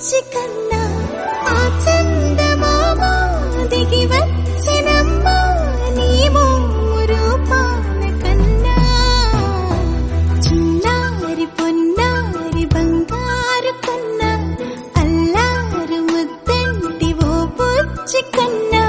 బుచ్చి కన్నా ఆ చందమామ దిగి వచ్చినమ్మ నీ మోము రూపాన కన్నా చిన్నారి పొన్నారి బంగారు కన్నా అల్లారు ముద్దంటి ఓ బుచ్చి కన్నా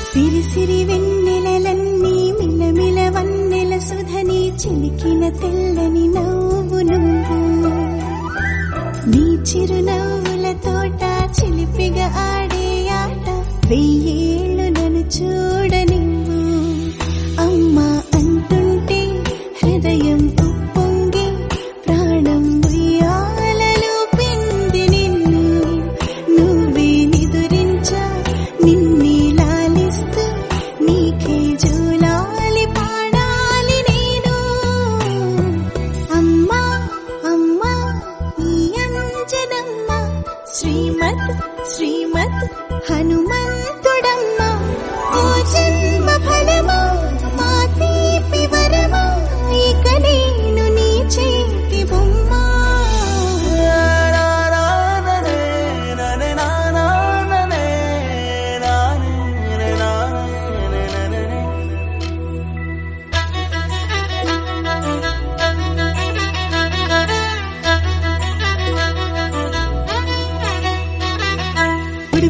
సిరి సిరి వెన్నెలలన్నీ మిలమిల వన్నెల సుధని చిలికిన తెల్లని నవ్వు నువ్వు నీ చిరునవ్వుల తోట చిలిపిగా ఆడే ఆట వెయ్యేళ్ళు నన్ను చూడనివ్వు అమ్మా అంటుంటే హృదయం ఉప్పొంగి ప్రాణం ఉయ్యాలలో పిండి నిన్ను నువ్వే నిదురించా నిన్నే నీకే జూలాలి పాడాలి నేను అమ్మా అమ్మా ఈ అంజనమ్మ శ్రీమత్ శ్రీమత్ హనుమంతుడమ్మ ఓ జన్మ ఫలమా మా తీపి వరమా ఇక నేను నీ చేతి బొమ్మ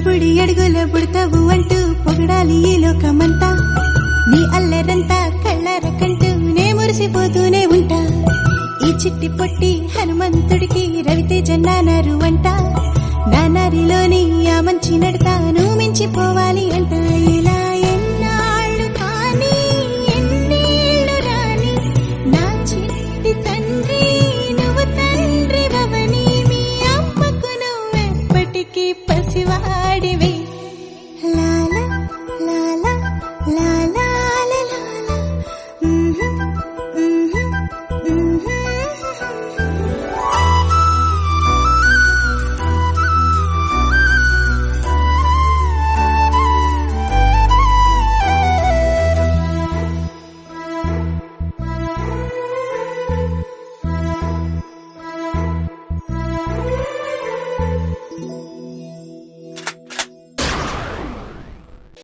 బుడి అడుగుల బుడతావు అంటూ పొగడాలి ఈ లోకమంతా నీ అల్లరంతా కళ్ళారకంటూ నే మురిసిపోతూనే ఉంటా ఈ చిట్టి పొట్టి హనుమంతుడికి రవితేజ నానారు అంట నానారిలోని ఆ మంచి నడత